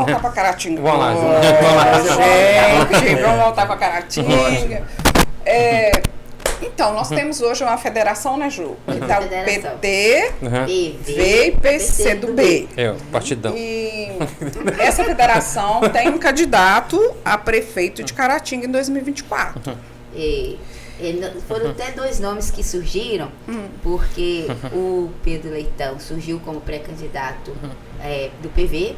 voltar para Caratinga. Vamos lá, gente, vamos voltar para Caratinga. Então, nós temos hoje uma federação, né, Ju? Que está o PT, PV e PCdoB. O partidão. E essa federação tem um candidato a prefeito de Caratinga em 2024. Foram até 2 nomes que surgiram, porque o Pedro Leitão surgiu como pré-candidato do PV,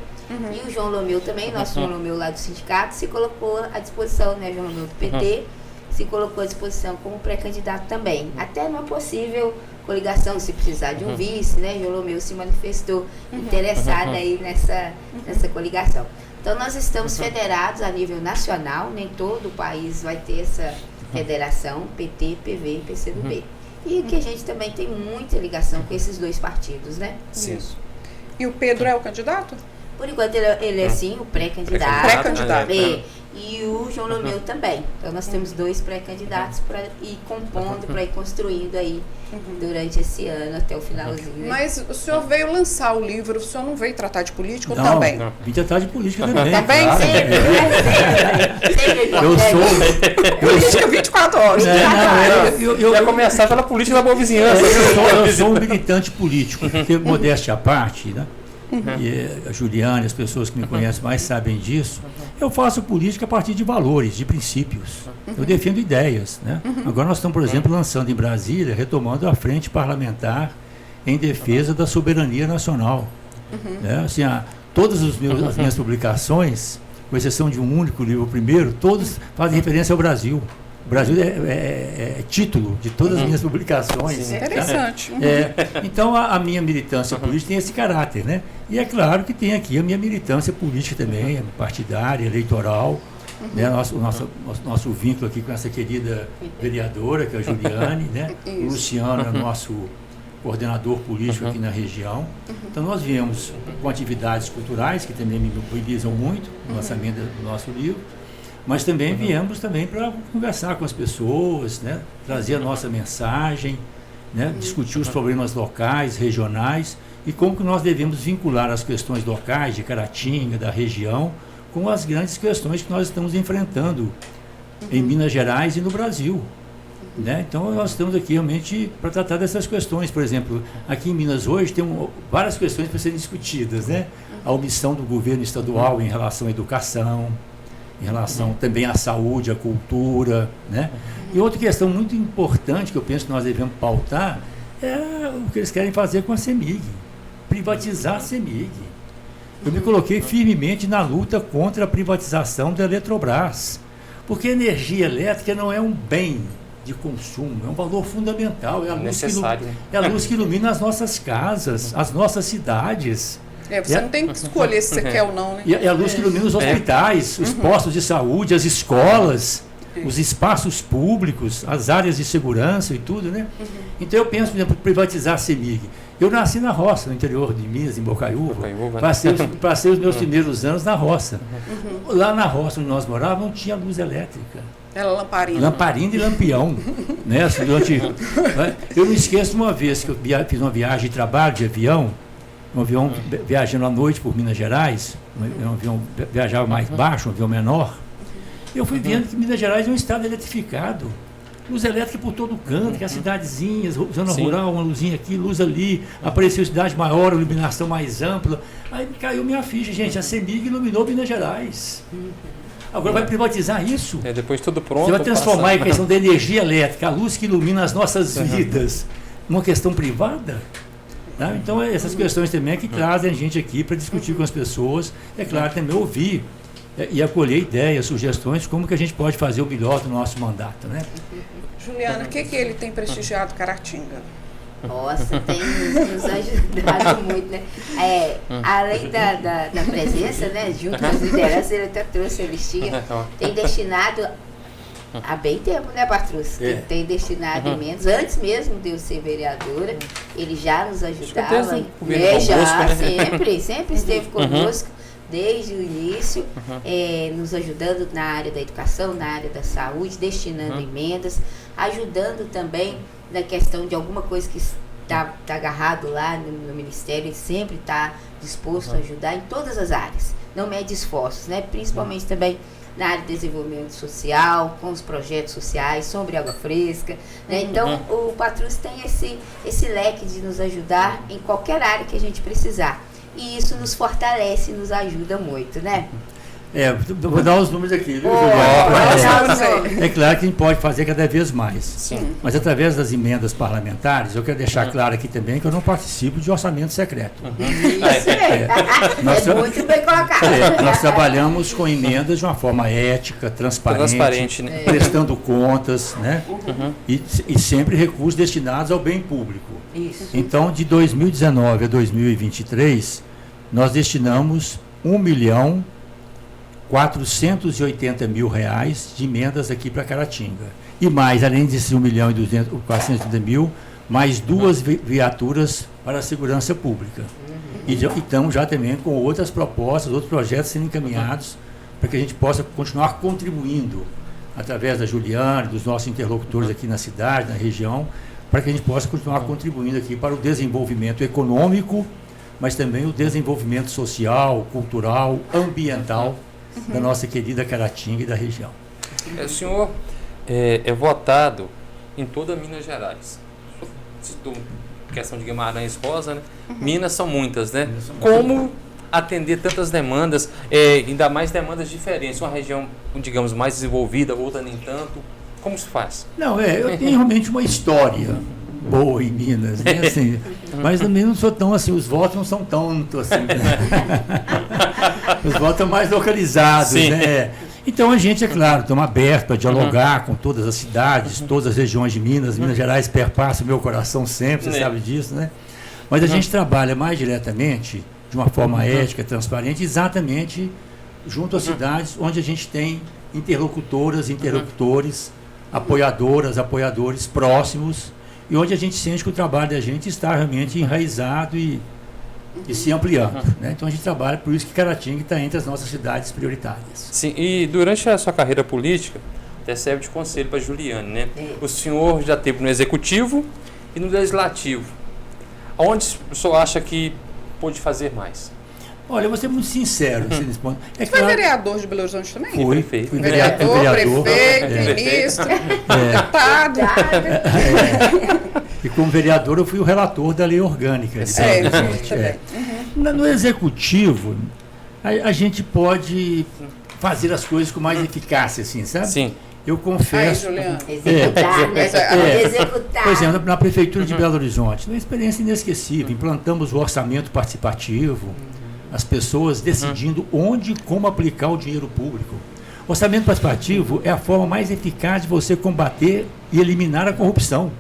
e o João Lomeu também, nosso João Lomeu lá do sindicato, se colocou à disposição, né, João Lomeu do PT, se colocou à disposição como pré-candidato também, até numa possível coligação, se precisar de um vice, né, João Lomeu se manifestou interessado aí nessa coligação. Então nós estamos federados a nível nacional, nem todo o país vai ter essa federação, PT, PV e PCdoB. E que a gente também tem muita ligação com esses 2 partidos, né? Sim. E o Pedro é o candidato? Por enquanto ele é sim o pré-candidato. Pré-candidato. E o João Lomeu também. Então nós temos 2 pré-candidatos para ir compondo, para ir construindo aí durante esse ano até o finalzinho. Né? Mas o senhor veio lançar o livro, o senhor não veio tratar de política ou Não, também? vim tratar de política também. Também? Claro. Sempre Eu sou. Política 24 horas. Eu Vai começar pela política da boa vizinhança. eu sou um militante político, porque modéstia à parte, né? E a Juliana e as pessoas que me conhecem mais sabem disso. Eu faço política a partir de valores, de princípios. Eu defendo ideias, né? Agora nós estamos, por exemplo, lançando em Brasília, retomando a frente parlamentar em defesa da soberania nacional. Né? Assim, todas as minhas publicações, com exceção de um único livro, o primeiro, todos fazem referência ao Brasil. O Brasil é título de todas as minhas publicações. Sim, interessante. Então, a minha militância política tem esse caráter, né? E é claro que tem aqui a minha militância política também, partidária, eleitoral, né? Nosso vínculo aqui com essa querida vereadora, que é a Juliane, né? O Luciano é nosso coordenador político aqui na região. Então, nós viemos com atividades culturais, que também me mobilizam muito, no lançamento do nosso livro. Mas também viemos também para conversar com as pessoas, né? Trazer a nossa mensagem, né? Discutir os problemas locais, regionais e como que nós devemos vincular as questões locais de Caratinga, da região, com as grandes questões que nós estamos enfrentando em Minas Gerais e no Brasil. Né? Então nós estamos aqui realmente para tratar dessas questões. Por exemplo, aqui em Minas hoje tem várias questões para serem discutidas, né? A omissão do governo estadual em relação à educação, em relação também à saúde, à cultura, né? E outra questão muito importante que eu penso que nós devemos pautar é o que eles querem fazer com a CEMIG, privatizar a CEMIG. Eu me coloquei firmemente na luta contra a privatização da Eletrobras, porque a energia elétrica não é um bem de consumo, é um valor fundamental, é a luz que ilumina as nossas casas, as nossas cidades. Você não tem que escolher se você quer ou não, né? E é a luz que ilumina os hospitais, os postos de saúde, as escolas, os espaços públicos, as áreas de segurança e tudo, né? Então eu penso, por exemplo, privatizar a CEMIG. Eu nasci na roça, no interior de Minas, em Bocaiúva. Passei os meus primeiros anos na roça. Lá na roça onde nós morávamos não tinha luz elétrica. Era lamparina. Lamparina e lampião. Né? Eu não esqueço uma vez que eu fiz uma viagem de trabalho de avião, um avião viajando à noite por Minas Gerais, um avião viajava mais baixo, um avião menor. Eu fui vendo que Minas Gerais é um estado eletrificado. Luz elétrica por todo canto, que as cidadezinhas, zona rural, uma luzinha aqui, luz ali, apareceu cidade maior, iluminação mais ampla. Aí caiu minha ficha, gente, a CEMIG iluminou Minas Gerais. Agora vai privatizar isso? Depois tudo pronto. Você vai transformar a questão da energia elétrica, a luz que ilumina as nossas vidas, numa questão privada? Tá? Então, essas questões também é que trazem a gente aqui para discutir com as pessoas. É claro, também ouvir e acolher ideias, sugestões, como que a gente pode fazer o melhor do nosso mandato, né? Juliana, o que ele tem prestigiado Caratinga? Nossa, tem nos ajudado muito, né? Além da presença, né, junto com as lideranças, ele até trouxe a listinha, tem destinado há bem tempo, né, Patrus? Tem destinado emendas, antes mesmo de eu ser vereadora, ele já nos ajudava, sempre esteve conosco, desde o início, nos ajudando na área da educação, na área da saúde, destinando emendas, ajudando também na questão de alguma coisa que está agarrado lá no Ministério, ele sempre está disposto a ajudar em todas as áreas. não mede esforços, né? Principalmente também na área de desenvolvimento social, com os projetos sociais, sobre água fresca, né? Então, o Patrus tem esse leque de nos ajudar em qualquer área que a gente precisar. E isso nos fortalece, nos ajuda muito, né? Vou dar os números aqui, viu, É claro que a gente pode fazer cada vez mais. Sim. Mas através das emendas parlamentares, eu quero deixar claro aqui também que eu não participo de orçamento secreto. Isso é muito bem colocado. Nós trabalhamos com emendas de uma forma ética, transparente, né? prestando contas, né? E sempre recursos destinados ao bem público. Isso. Então, de 2019 a 2023, nós destinamos R$1.480.000 de emendas aqui para Caratinga. E mais, além desses 1.480.000, mais 2 viaturas para a segurança pública. E estamos já também com outras propostas, outros projetos sendo encaminhados para que a gente possa continuar contribuindo através da Juliana, dos nossos interlocutores aqui na cidade, na região, para que a gente possa continuar contribuindo aqui para o desenvolvimento econômico, mas também o desenvolvimento social, cultural, ambiental da nossa querida Caratinga e da região. O senhor é votado em toda Minas Gerais. Citou questão de Guimarães Rosa, né? Minas são muitas, né? Como atender tantas demandas, ainda mais demandas diferentes? Uma região, digamos, mais desenvolvida, outra nem tanto. Como se faz? Não, eu tenho realmente uma história boa em Minas, né? Assim, mas também não sou tão assim, os votos não são tanto assim, né? Os votos são mais localizados, né? Então a gente, é claro, estamos abertos a dialogar com todas as cidades, todas as regiões de Minas. Minas Gerais perpassa o meu coração sempre, você sabe disso, né? Mas a gente trabalha mais diretamente, de uma forma ética, transparente, exatamente junto às cidades onde a gente tem interlocutoras, interlocutores, apoiadores próximos, e onde a gente sente que o trabalho da gente está realmente enraizado e se ampliando. Né? Então a gente trabalha, por isso que Caratinga está entre as nossas cidades prioritárias. Sim, e durante a sua carreira política, até serve de conselho para a Juliane, né? O senhor já esteve no Executivo e no Legislativo. Onde o senhor acha que pode fazer mais? Olha, eu vou ser muito sincero nesse ponto. Você foi vereador de Belo Horizonte também? Fui vereador, prefeito, ministro, deputado. E como vereador eu fui o relator da lei orgânica. No Executivo, a gente pode fazer as coisas com mais eficácia, assim, sabe? Sim. Eu confesso. Executar. Por exemplo, na Prefeitura de Belo Horizonte, uma experiência inesquecível. Implantamos o orçamento participativo, as pessoas decidindo onde e como aplicar o dinheiro público. O orçamento participativo é a forma mais eficaz de você combater e eliminar a corrupção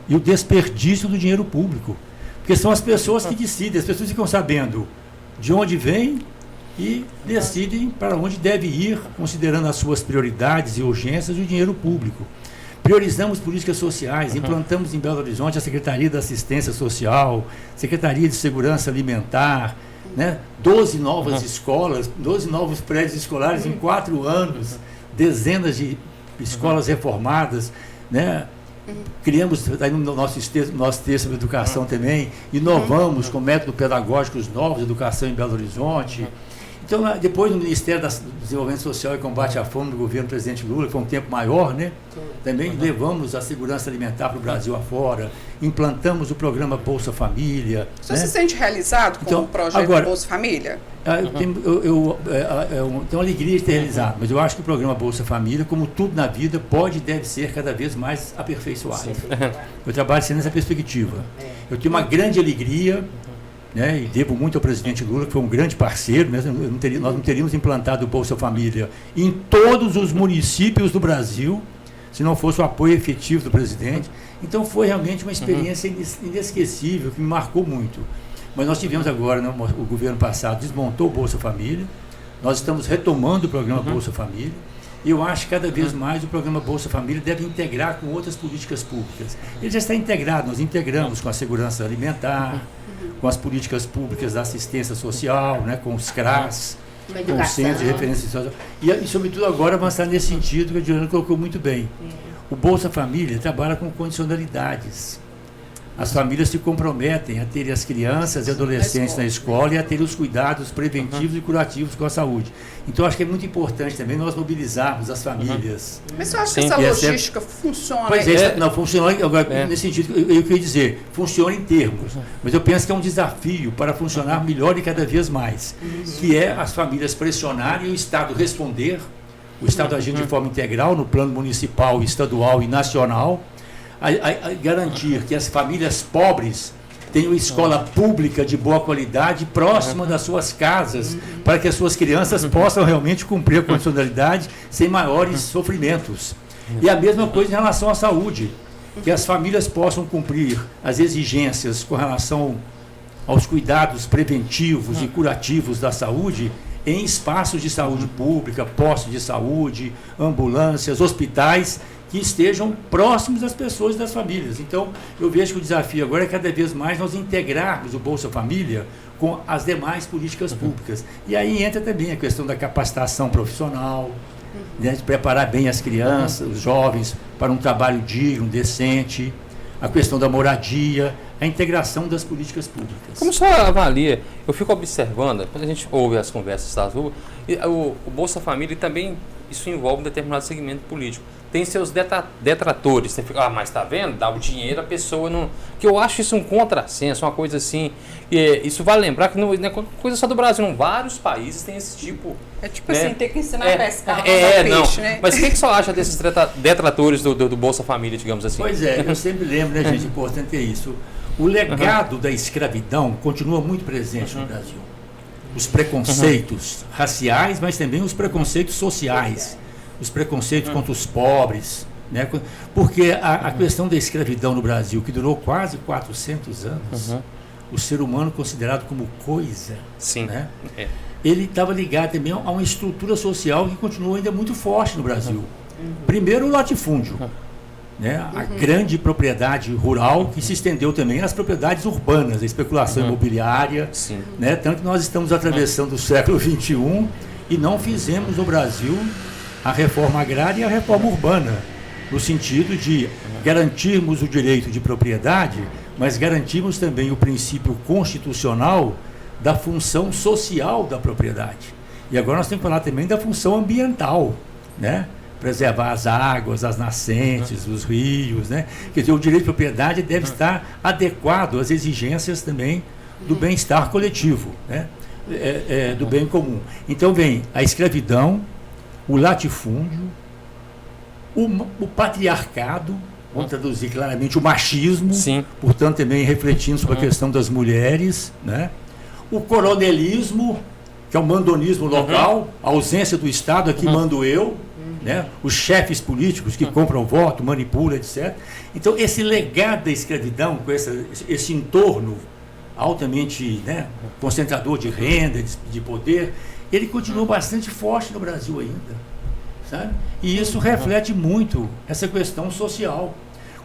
e o desperdício do dinheiro público. Porque são as pessoas que decidem, as pessoas ficam sabendo de onde vem e decidem para onde deve ir, considerando as suas prioridades e urgências, o dinheiro público. Priorizamos políticas sociais, implantamos em Belo Horizonte a Secretaria da Assistência Social, Secretaria de Segurança Alimentar, né? 12 novas escolas, 12 novos prédios escolares em 4 anos, dezenas de escolas reformadas, né? Criamos, aí no nosso texto sobre educação também, inovamos com métodos pedagógicos novos de educação em Belo Horizonte. Então, depois no Ministério do Desenvolvimento Social e Combate à Fome do governo do presidente Lula, que foi um tempo maior, né? Também levamos a segurança alimentar para o Brasil afora, implantamos o programa Bolsa Família. Você se sente realizado com o projeto Bolsa Família? Eu tenho alegria de ter realizado, mas eu acho que o programa Bolsa Família, como tudo na vida, pode e deve ser cada vez mais aperfeiçoado. Eu trabalho sempre nessa perspectiva. Eu tenho uma grande alegria, né, e devo muito ao presidente Lula, que foi um grande parceiro, né, nós não teríamos implantado o Bolsa Família em todos os municípios do Brasil, se não fosse o apoio efetivo do presidente. Então foi realmente uma experiência inesquecível, que me marcou muito. Mas nós tivemos agora, né, o governo passado desmontou o Bolsa Família, nós estamos retomando o programa Bolsa Família, e eu acho que cada vez mais o programa Bolsa Família deve integrar com outras políticas públicas. Ele já está integrado, nós integramos com a segurança alimentar, com as políticas públicas da assistência social, né, com os CRAS, com os centros de referência social. E, sobretudo, agora avançar nesse sentido que a Juliana colocou muito bem. O Bolsa Família trabalha com condicionalidades. as famílias se comprometem a ter as crianças e adolescentes na escola e a ter os cuidados preventivos e curativos com a saúde. Então, acho que é muito importante também nós mobilizarmos as famílias. Mas eu acho que essa logística funciona. Pois não, funciona agora, nesse sentido, eu queria dizer, funciona em termos, mas eu penso que é um desafio para funcionar melhor e cada vez mais, que é as famílias pressionarem e o Estado responder, o Estado agindo de forma integral no plano municipal, estadual e nacional, a garantir que as famílias pobres tenham escola pública de boa qualidade próxima das suas casas, para que as suas crianças possam realmente cumprir a condicionalidade sem maiores sofrimentos. E a mesma coisa em relação à saúde, que as famílias possam cumprir as exigências com relação aos cuidados preventivos e curativos da saúde em espaços de saúde pública, postos de saúde, ambulâncias, hospitais, que estejam próximos das pessoas e das famílias. Então, eu vejo que o desafio agora é cada vez mais nós integrarmos o Bolsa Família com as demais políticas públicas. E aí entra também a questão da capacitação profissional, né, de preparar bem as crianças, os jovens, para um trabalho digno, decente, a questão da moradia, a integração das políticas públicas. Como o senhor avalia? Eu fico observando, quando a gente ouve as conversas das ruas, o Bolsa Família também, isso envolve um determinado segmento político. Tem seus detratores, você fica, mas tá vendo? Dá o dinheiro, a pessoa não... Que eu acho isso um contrassenso, uma coisa assim... isso vale lembrar que não é coisa só do Brasil, não. Vários países têm esse tipo... É tipo assim, ter que ensinar a pescar, peixe, né? Mas o que você acha desses detratores do Bolsa Família, digamos assim? Pois é, eu sempre lembro, né, gente, importante é isso. O legado da escravidão continua muito presente no Brasil. Os preconceitos raciais, mas também os preconceitos sociais. Os preconceitos contra os pobres, né? Porque a questão da escravidão no Brasil, que durou quase 400 anos, o ser humano considerado como coisa, né? Ele estava ligado também a uma estrutura social que continua ainda muito forte no Brasil. Primeiro, o latifúndio, né? A grande propriedade rural que se estendeu também às propriedades urbanas, a especulação imobiliária, né? Tanto que nós estamos atravessando o século XXI e não fizemos no Brasil a reforma agrária e a reforma urbana, no sentido de garantirmos o direito de propriedade, mas garantirmos também o princípio constitucional da função social da propriedade. E agora nós temos que falar também da função ambiental, né? Preservar as águas, as nascentes, os rios, né? Quer dizer, o direito de propriedade deve estar adequado às exigências também do bem-estar coletivo, né? Do bem comum. Então vem a escravidão, o latifúndio, o patriarcado, vamos traduzir claramente o machismo, portanto também refletindo sobre a questão das mulheres, né? O coronelismo, que é o mandonismo local, a ausência do Estado, aqui mando eu, né? Os chefes políticos que compram voto, manipulam, etc. Então esse legado da escravidão, com esse entorno altamente, né, concentrador de renda, de poder, ele continua bastante forte no Brasil ainda, sabe? E isso reflete muito essa questão social.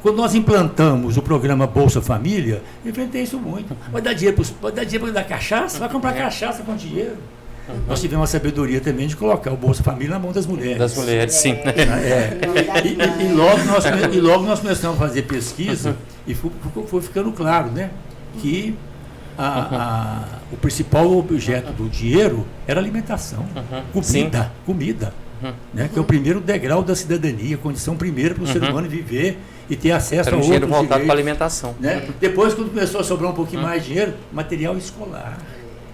Quando nós implantamos o programa Bolsa Família, eu enfrentei isso muito. Vai dar dinheiro para dar cachaça? Vai comprar cachaça com dinheiro? Nós tivemos a sabedoria também de colocar o Bolsa Família na mão das mulheres. Das mulheres, sim. E logo nós começamos a fazer pesquisa e foi ficando claro, né, que o principal objeto do dinheiro era alimentação, comida, né, que é o primeiro degrau da cidadania, condição primeira para o ser humano viver e ter acesso a outros dinheiro voltado direitos, para alimentação. Né? Depois, quando começou a sobrar um pouquinho mais de dinheiro, material escolar,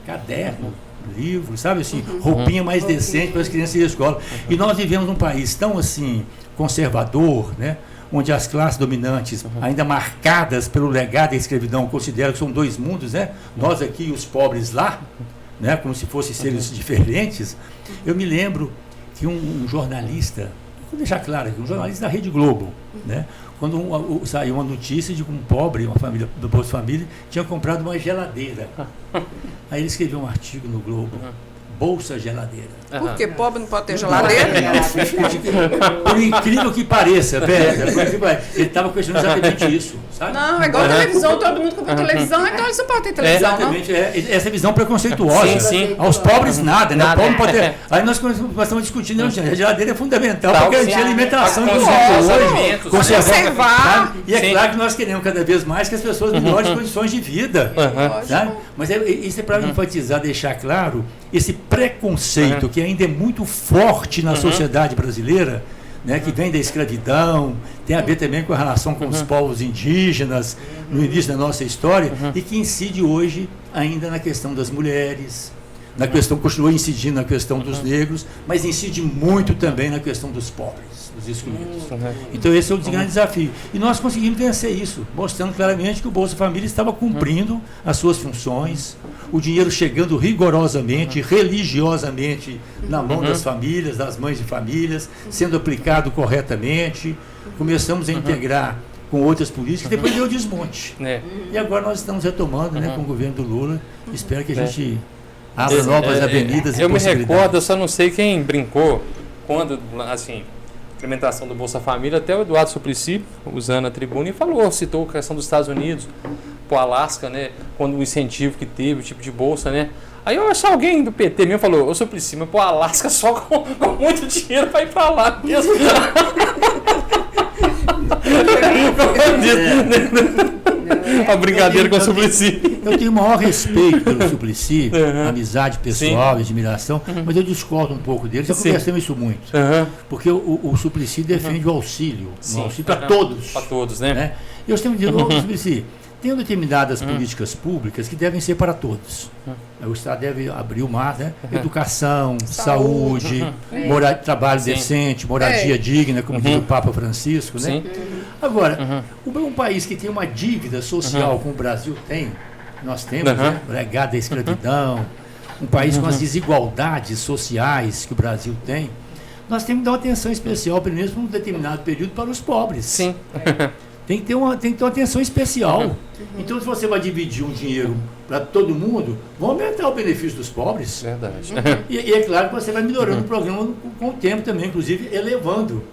caderno, livro, sabe assim, roupinha mais decente para as crianças ir à escola. E nós vivemos num país tão assim conservador, né, onde as classes dominantes, ainda marcadas pelo legado da escravidão, consideram que são dois mundos, né? Nós aqui e os pobres lá, né? Como se fossem seres diferentes. Eu me lembro que um jornalista, vou deixar claro aqui, um jornalista da Rede Globo, né? Quando saiu uma notícia de que um pobre, uma família do Bolsa Família, tinha comprado uma geladeira. Aí ele escreveu um artigo no Globo, Bolsa Geladeira. Porque pobre não pode ter geladeira? Por incrível que pareça, velho, ele estava questionando exatamente isso, sabe? Não, é igual televisão, todo mundo compra televisão, então eles não podem ter televisão, Exatamente, essa visão preconceituosa. Sim. Aos pobres nada, né? Nada. O pobre pode ter. Aí nós estamos discutindo, não, gente, a geladeira é fundamental Tá, para garantir a sim. alimentação Pra dos conservar hoje. alimentos, conservar. Sabe? E é Sim. claro que nós queremos cada vez mais que as pessoas tenham melhores condições de vida. Sabe? Mas isso é para enfatizar, deixar claro esse preconceito que ainda é muito forte na sociedade brasileira, né, que vem da escravidão, tem a ver também com a relação com os povos indígenas no início da nossa história e que incide hoje ainda na questão das mulheres, na questão, continua incidindo na questão dos negros, mas incide muito também na questão dos pobres, dos excluídos. Então esse é o grande desafio. E nós conseguimos vencer isso, mostrando claramente que o Bolsa Família estava cumprindo as suas funções, o dinheiro chegando rigorosamente, religiosamente na mão das famílias, das mães de famílias, sendo aplicado corretamente. Começamos a integrar com outras políticas, depois deu o desmonte. E agora nós estamos retomando, né, com o governo do Lula. Espero que a gente abra novas avenidas e eu me possibilidades. recordo, eu só não sei quem brincou quando, assim, implementação do Bolsa Família, até o Eduardo Suplicy, usando a tribuna, e citou a questão dos Estados Unidos, pro Alasca, né, quando o incentivo que teve, o tipo de bolsa, né. Aí eu acho alguém do PT mesmo falou, ô Suplicy, mas pro Alasca só com muito dinheiro para ir para lá mesmo. A brincadeira com o Suplicy. Eu tenho o maior respeito pelo Suplicy, amizade pessoal, admiração, mas eu discordo um pouco dele. Já conversamos isso muito. Porque o Suplicy defende o auxílio, para todos. Para todos, né? Eu sempre digo, Suplicy, tem determinadas políticas públicas que devem ser para todos. O Estado deve abrir o mar, né? Educação, saúde, trabalho decente, moradia digna, como diz o Papa Francisco, né? Agora, um país que tem uma dívida social como o Brasil tem, nós temos, né? Legado à escravidão, um país com as desigualdades sociais que o Brasil tem, nós temos que dar uma atenção especial, pelo menos por um determinado período, para os pobres. Sim. Tem que ter uma atenção especial. Então, se você vai dividir um dinheiro para todo mundo, vão aumentar o benefício dos pobres. Verdade. E é claro que você vai melhorando o programa com o tempo também, inclusive elevando.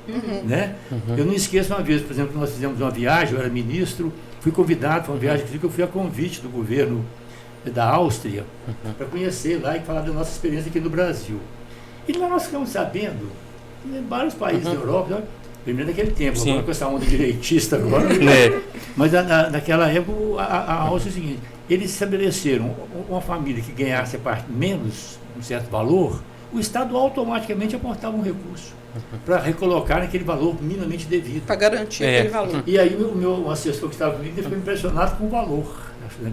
Né? Eu não esqueço uma vez, por exemplo, nós fizemos uma viagem, eu era ministro, fui convidado para uma viagem que eu fui a convite do governo da Áustria para conhecer lá e falar da nossa experiência aqui no Brasil. E lá nós ficamos sabendo, em vários países da Europa, primeiro naquele tempo, agora com essa onda direitista agora, mas naquela época a Áustria é o seguinte, eles estabeleceram uma família que ganhasse menos um certo valor, o Estado automaticamente aportava um recurso para recolocar aquele valor minimamente devido. Para garantir aquele valor. E aí o meu assessor que estava comigo ficou impressionado com o valor,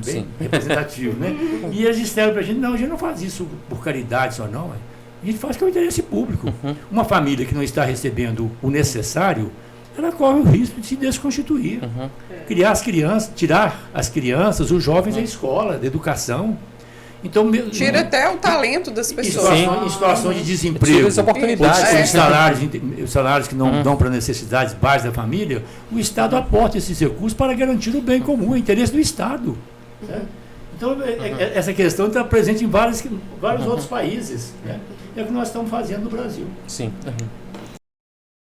bem representativo, né? E eles disseram para a gente, não, a gente não faz isso por caridade só não, a gente faz com o interesse público. Uma família que não está recebendo o necessário, ela corre o risco de se desconstituir. Criar as crianças, tirar as crianças, os jovens da escola, da educação. Então, tira até o talento das pessoas. Em situação de desemprego, tira as oportunidades. Os salários que não dão para necessidades básicas da família, o Estado aporta esses recursos para garantir o bem comum, o interesse do Estado. Então, essa questão está presente em vários outros países. Né? É o que nós estamos fazendo no Brasil. Sim.